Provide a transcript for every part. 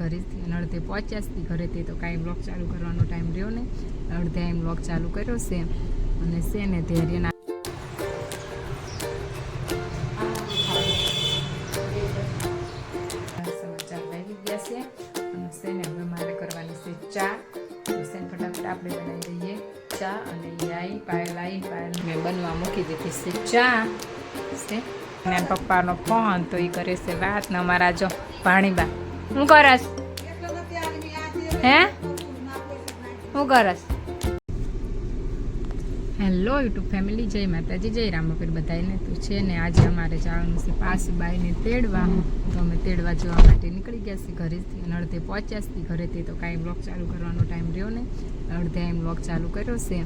ઘરેથી અને અડધે પહોંચ્યા ઘરેથી તો કાંઈ બ્લોગ ચાલુ કરવાનો ટાઈમ રહ્યો ને, અડધે એમ બ્લોગ ચાલુ કર્યો છે. અને છે ને ધૈર્યના સમાચાર લાગી ગયા છે. અને છે ને હવે મારે કરવાની છે ચા. તો છે ને ફટાફટ આપણે બનાવી દઈએ ચા. અને પાયલ મેં બનવા મૂકી દીધી છે ચા છે. અને પપ્પાનો ફોન તો એ કરે છે વાત ને અમારા જો ભાણીબા હું કરસ હે હું કરસ. હેલો યુટ્યુબ ફેમિલી, જય માતાજી, જય રામપીર બધાને. તો છે ને આજે અમારે જવાનું છે પાસુબાઈને તેડવા. તો અમે તેડવા જવા માટે નીકળી ગયા છીએ ઘરેથી અને અડધે પહોંચ્યા છીએ ઘરેથી તો કાંઈ બ્લોગ ચાલુ કરવાનો ટાઈમ રહ્યો ને, અડધે એમ બ્લોગ ચાલુ કર્યો છે.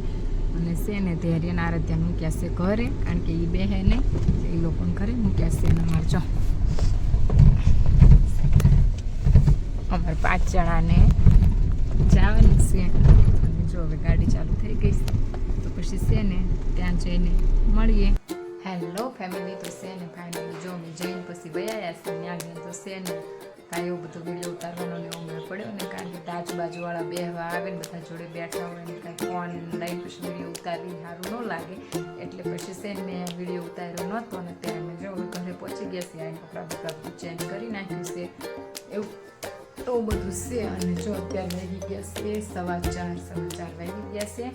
અને છે ને ધૈર્યના આરાધ્યા મૂક્યા છે ઘરે, કારણ કે એ બે હે ને એ લોકોને ઘરે મૂક્યા છે. અને અમારે જો અમારે 5 જણાને જવાની છે. અને જો હવે ગાડી ચાલુ થઈ ગઈ છે તો પછી છે ને ત્યાં જઈને મળીએ. હેલો ફેમિલી, તો છે ને ફાઇનલી જો અમે જઈને પછી વયાયા છે ત્યાં ગયા. તો છે ને કાંઈ એવું બધું વિડીયો ઉતારવાનો ને એવું મેં પડ્યો ને, કારણ કે આજુબાજુવાળા બેહવા આવે ને બધા જોડે બેઠા હોય ને કાંઈ ફોન લઈને પછી વિડીયો ઉતારવી સારું ન લાગે. એટલે પછી છે ને મેં વિડીયો ઉતાર્યો નહોતો. અને ત્યારે મેં જો ઘરે પહોંચી ગયા છે, આને કપડાં ચેન્જ કરી નાખ્યું છે એવું તો બધું છે. અને જો અત્યારે વાગી ગયા છે 4:15 વાગી ગયા છે.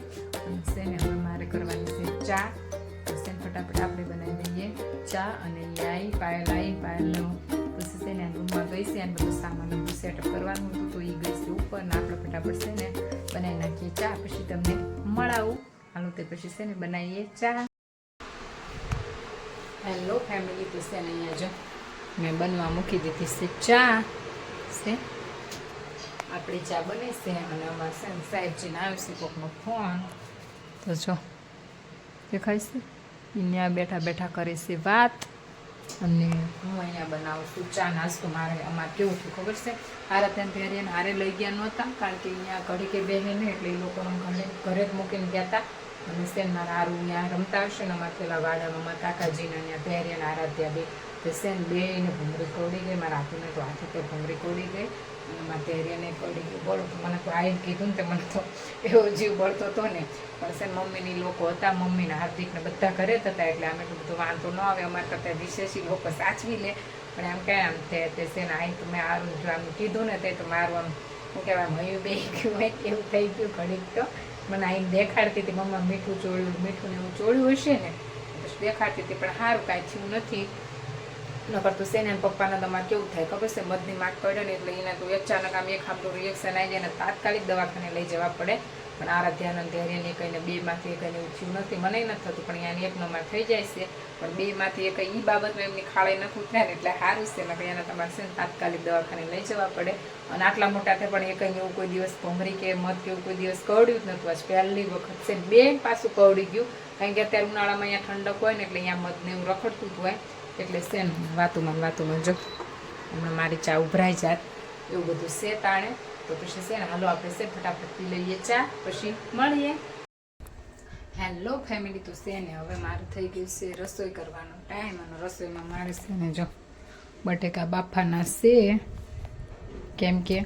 અને છે ને હવે મારે કરવાની છે ચા. તો છે ને ફટાફટ આપણે બનાવી દઈએ ચા. અને પાયલનો પછી છે ને રૂમમાં ગઈ છે અને બધું સામાન બધું સેટઅપ કરવાનું હતું તો એ ગઈ છે ઉપર. ને આપણે ફટાફટ છે ને બનાવી નાખીએ ચા, પછી તમને મળાવું. હાલો તે પછી છે ને બનાવીએ ચા. હેલો ફેમિલી, તો છે ને અહીંયા જો મેં બનવા મૂકી દીધી છે ચા છે. આપણી ચા બને છે. અને અમારે છે ને સાહેબજીને આવ્યો છે કોકનો ફોન. તો જો દેખાય છે અહીંયા બેઠા બેઠા કરે છે વાત. અને હું અહીંયા બનાવું છું ચા નાસ્તો. અમારે કેવું થયું ખબર છે, હારા ત્યાં ત્યારે હારે લઈ ગયા નહોતા, કારણ કે અહીંયા ઘડી કે બેહે ને એટલે એ લોકોને ઘરે જ મૂકીને ગયા હતા. અને સેન મારા હારું અહીંયા રમતા હશે ને અમારે પેલા વાડામાં મારા કાકાજીને અહીંયા ધૈર્યને આરાધ્યા બે. તો સેન બેને ભૂંગળી કોડી ગઈ, મારા હાથીને તો હાથે તો ભૂંગળી કોડી ગઈ અને મારા ધૈર્યને કોડી ગઈ. બોલો તો મને તો આવીને કીધું ને તે મને તો એવો જીવ બળતો હતો ને. પણ સેન મમ્મીની લોકો હતા, મમ્મીને હાર્દિકને બધા ઘરે જ હતા એટલે અમે બધું વાંધો ન આવે. અમારે કરતાં વિશેષી લોકો સાચવી લે. પણ આમ કહે આમ તે સેન અહીં તો મેં આરું જો આમ કીધું ને તે તો મારું આમ શું કહેવાય મયું બે ગયું હોય એવું થઈ ગયું ઘડીક. તો મને અહીં દેખાડતી હતી મમ્મા મીઠું ને એવું ચોળ્યું હશે ને પછી દેખાડતી હતી. પણ સારું કાંઈ થયું નથી. નકર તો સેને પપ્પાને તમારે કેવું થાય ખબર છે, મધની માગ પડે ને એટલે એને તો અચાનક આમ એક આમનું રિએક્શન આવી જાય ને તાત્કાલિક દવાખાને લઈ જવા પડે. પણ આરાધ્યાનંદ ધૈર્યને કહીને 2માંથી એકને એવું થયું નથી, મને નથી થતું. પણ અહીંયા એક નંબર થઈ જાય છે. પણ 2માંથી એક એ બાબતમાં એમની ખાળે નથી ઉતર્યા ને એટલે સારું છે. નકર એને તમારે છે ને તાત્કાલિક દવાખાને લઈ જવા પડે. અને આટલા મોટા થાય પણ એક એવું કોઈ દિવસ ભમરી કે મધ કે એવું કોઈ દિવસ કવડ્યું જ નહોતું. આજ પહેલી વખત છે બે પાછું કવડી ગયું. કારણ કે અત્યારે ઉનાળામાં અહીંયા ઠંડક હોય ને એટલે અહીંયા મધને એવું રખડતું જ હોય. એટલે છે ને વાતુમાં જો હમણાં મારી ચા ઉભરાઈ જાત એવું બધું છે તાણે. તો પછી છે ને હાલો આપણે છે ફટાફટ પી લઈએ ચા, પછી મળીએ. હેલો ફેમિલી, તો છે ને હવે મારે થઈ ગયું છે રસોઈ કરવાનો ટાઈમ. અને રસોઈમાં મારે છે ને જો બટેકા બાફાના છે, કેમ કે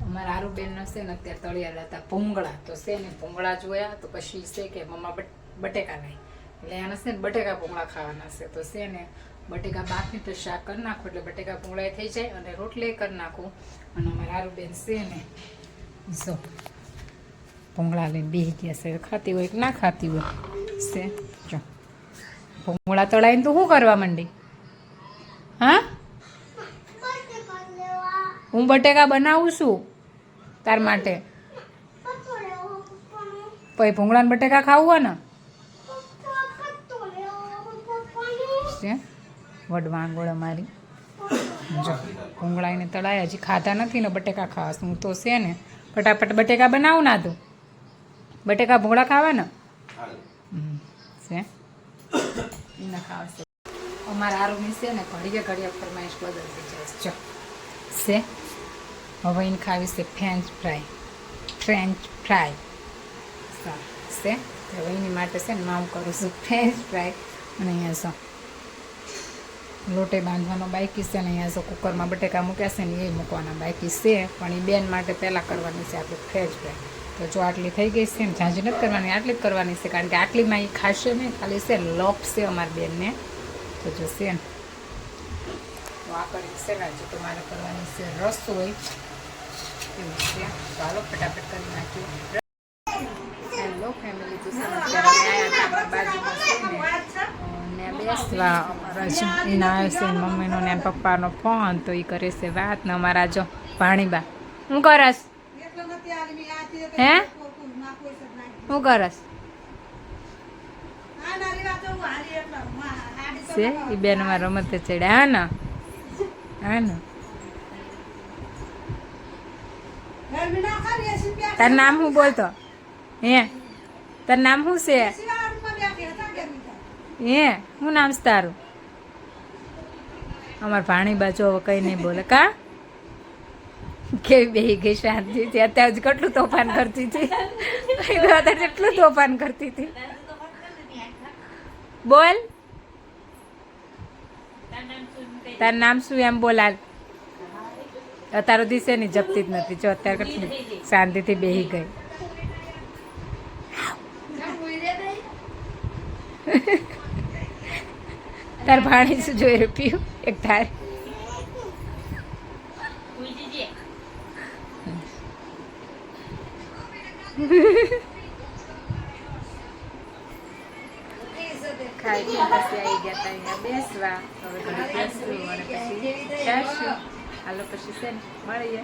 અમારા આરુબેનનો છે ને અત્યારે તળિયાર હતા ભૂંગળા. તો છે ને ભૂંગળા જોયા તો પછી છે કે મમ્મા બટેકા નહીં એટલે એને છે ને બટેકા ભૂંગળા ખાવાના છે. તો છે ને બટેકા બાફી તો શાક કરી નાખું એટલે બટેકા ભૂંગળા થઈ જાય અને રોટલી કરી નાખું. અને અમારા આરુબેન છે ને જો ભૂંગળા લઈને બેસી ગયા છે, ખાતી હોય કે ના ખાતી હોય છે. જો ભૂંગળા તળાઈને તું શું કરવા માંડી? હા, હું બટેકા બનાવું છું તાર માટે. પછી ભૂંગળાને બટેકા ખાવું હોય ને વડવાંગોળ અમારી જો ભૂંગળાઈને તળાય હજી ખાધા નથી ને બટેકા ખાવા. હું તો છે ને ફટાફટ બટેકા બનાવું ના તું બટેકા ભૂંગળા ખાવા ને છે એના ખાવા. અમારા આરુની છે ને ઘડીએ ફરમાઈશ બદલતી જાય જો છે. હવે એને ખાવી છે ફ્રેન્ચ ફ્રાય છે. હવે એની માટે છે ને હું કરું છું ફ્રેન્ચ ફ્રાય. અને અહીંયા લોટે બાંધવાનો બાકી છે ને અહીંયા જો કુકરમાં બટેકા મૂક્યા છે ને એ મૂકવાના બાકી છે, પણ એ બેન માટે પહેલાં કરવાની છે આપણે ફ્રેશ ભાઈ. તો જો આટલી થઈ ગઈ છે ને ઝાંઝી નથી કરવાની, આટલી જ કરવાની છે, કારણ કે આટલીમાં એ ખાશે નહીં, ખાલી છે લોપ છે અમારી બેનને. તો જો છે ને તો આ કરી છે ને જો તમારે કરવાની છે રસોઈ એવું છે. તો હાલો ફટાફટ કરી નાખ્યું. હેલો ફેમિલી, તો બાજુમાં છે ને બેસવા અમારા એના આવે છે મમ્મીનો ને પપ્પાનો ફોન, તો એ કરે છે વાત ને અમારા જો ભાણીબા હું કરસ હે હું કરસ છે એ બેનમાં રમત ચડ્યા. હા ને તાર નામ શું બોલતો હે? તાર નામ શું છે હે? શું નામ છે તારું? અમાર ભાણી બાજુ હવે કઈ નહીં બોલે કા કેવી બેહી ગઈ શાંતિથી. અત્યારે જ કેટલું તોફાન કરતી હતી, અત્યારે કેટલું તોફાન કરતી હતી. બોલ તાર નામ શું એમ બોલાલ. અત્યારે દિશે ની જપતી જ નથી, જો અત્યારે કેટલી શાંતિથી બેહી ગઈ. તાર ભાણી શું જોઈ રૂપિયું એક તાર ખાઈ પછી આવી ગયા હતા અહીંયા બેસવા. હવે ઘડી બેસવું અને પછી જઈશું. હાલો પછી છે ને મળીએ.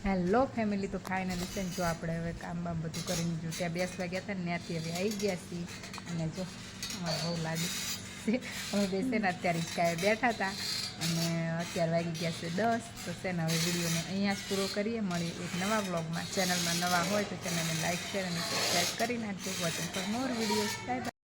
હેલો ફેમિલી, તો ફાઇનલી છે ને જો આપણે હવે કામ બામ બધું કરીને જો ત્યાં બેસવા ગયા હતા ને ત્યાંથી હવે આવી ગયા છીએ. અને જો અમારે બહુ લાગી અમે બેસે ને અત્યારે હિંચકાએ બેઠા હતા અને અત્યારે વાગી ગયા છે 10. તો છે ને હવે વિડીયોને અહીંયા જ પૂરો કરીએ. મળીએ એક નવા બ્લોગમાં. ચેનલમાં નવા હોય તો ચેનલને લાઈક શેર અને સબસ્ક્રાઈબ કરી નાખજો. Watching for more videos. Bye bye.